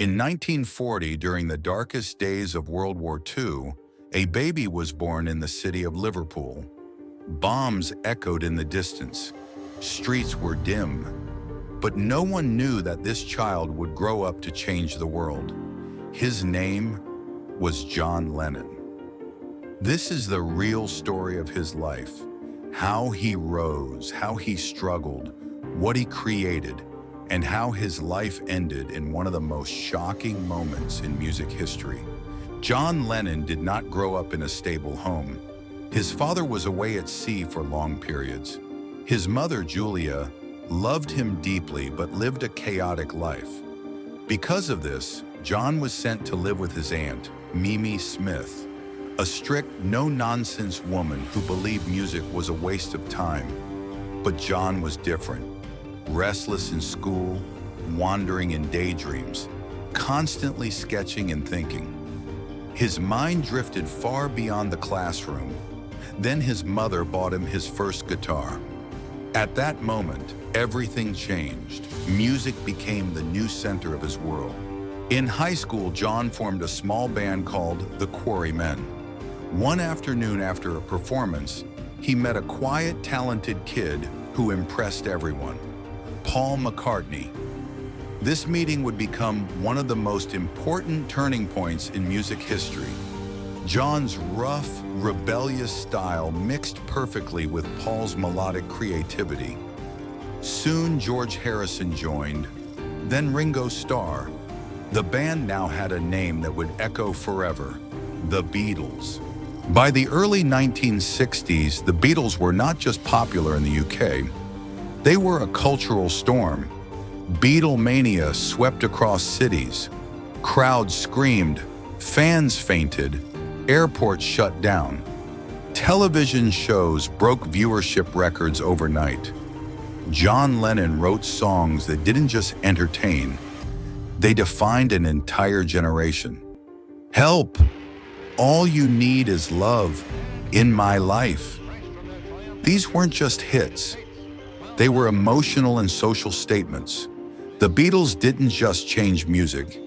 In 1940, during the darkest days of World War II, a baby was born in the city of Liverpool. Bombs echoed in the distance. Streets were dim. But no one knew that this child would grow up to change the world. His name was John Lennon. This is the real story of his life. How he rose, how he struggled, what he created, and how his life ended in one of the most shocking moments in music history. John Lennon did not grow up in a stable home. His father was away at sea for long periods. His mother, Julia, loved him deeply but lived a chaotic life. Because of this, John was sent to live with his aunt, Mimi Smith, a strict, no-nonsense woman who believed music was a waste of time. But John was different. Restless in school, wandering in daydreams, constantly sketching and thinking. His mind drifted far beyond the classroom. Then his mother bought him his first guitar. At that moment, everything changed. Music became the new center of his world. In high school, John formed a small band called the Quarrymen. One afternoon after a performance, he met a quiet, talented kid who impressed everyone, Paul McCartney. This meeting would become one of the most important turning points in music history. John's rough, rebellious style mixed perfectly with Paul's melodic creativity. Soon George Harrison joined, then Ringo Starr. The band now had a name that would echo forever, the Beatles. By the early 1960s, the Beatles were not just popular in the UK, they were a cultural storm. Beatlemania swept across cities. Crowds screamed, fans fainted, airports shut down. Television shows broke viewership records overnight. John Lennon wrote songs that didn't just entertain, they defined an entire generation. Help! All you need is love in my life. These weren't just hits. They were emotional and social statements. The Beatles didn't just change music,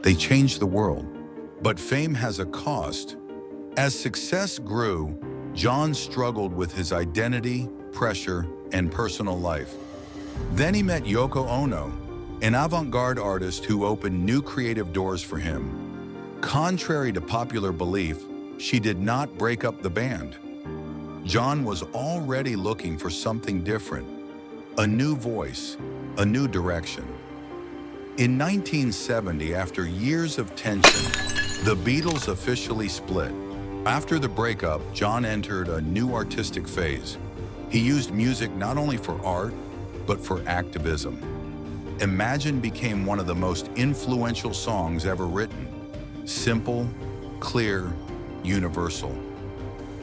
they changed the world. But fame has a cost. As success grew, John struggled with his identity, pressure, and personal life. Then he met Yoko Ono, an avant-garde artist who opened new creative doors for him. Contrary to popular belief, she did not break up the band. John was already looking for something different, a new voice, a new direction. In 1970, after years of tension, the Beatles officially split. After the breakup, John entered a new artistic phase. He used music not only for art, but for activism. Imagine became one of the most influential songs ever written. Simple, clear, universal.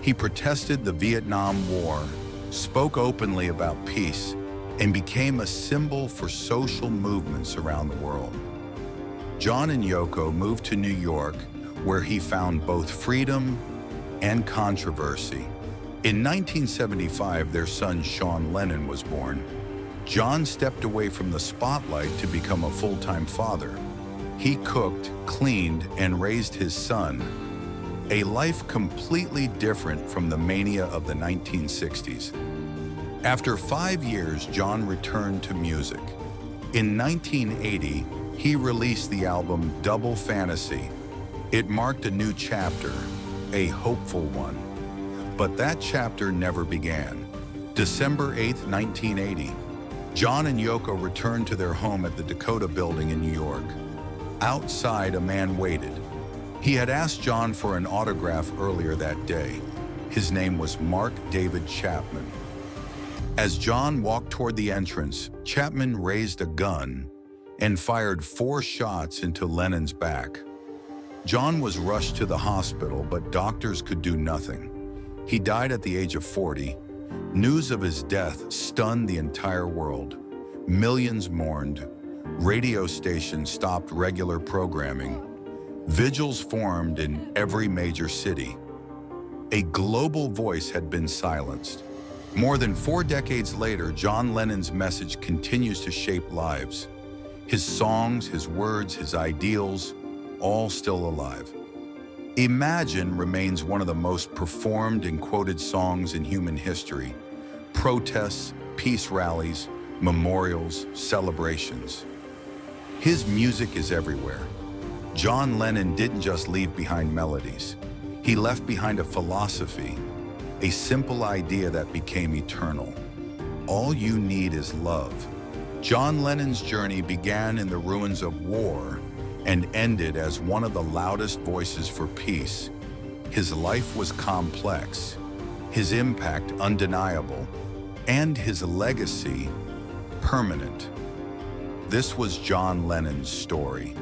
He protested the Vietnam War, spoke openly about peace, and became a symbol for social movements around the world. John and Yoko moved to New York, where he found both freedom and controversy. In 1975, their son John Lennon was born. John stepped away from the spotlight to become a full-time father. He cooked, cleaned, and raised his son, a life completely different from the mania of the 1960s. After 5 years, John returned to music. In 1980, he released the album Double Fantasy. It marked a new chapter, a hopeful one. But that chapter never began. December 8, 1980, John and Yoko returned to their home at the Dakota Building in New York. Outside, a man waited. He had asked John for an autograph earlier that day. His name was Mark David Chapman. As John walked toward the entrance, Chapman raised a gun and fired 4 shots into Lennon's back. John was rushed to the hospital, but doctors could do nothing. He died at the age of 40. News of his death stunned the entire world. Millions mourned. Radio stations stopped regular programming. Vigils formed in every major city. A global voice had been silenced. More than 4 decades later, John Lennon's message continues to shape lives. His songs, his words, his ideals, all still alive. Imagine remains one of the most performed and quoted songs in human history. Protests, peace rallies, memorials, celebrations. His music is everywhere. John Lennon didn't just leave behind melodies. He left behind a philosophy, a simple idea that became eternal. All you need is love. John Lennon's journey began in the ruins of war and ended as one of the loudest voices for peace. His life was complex, his impact undeniable, and his legacy permanent. This was John Lennon's story.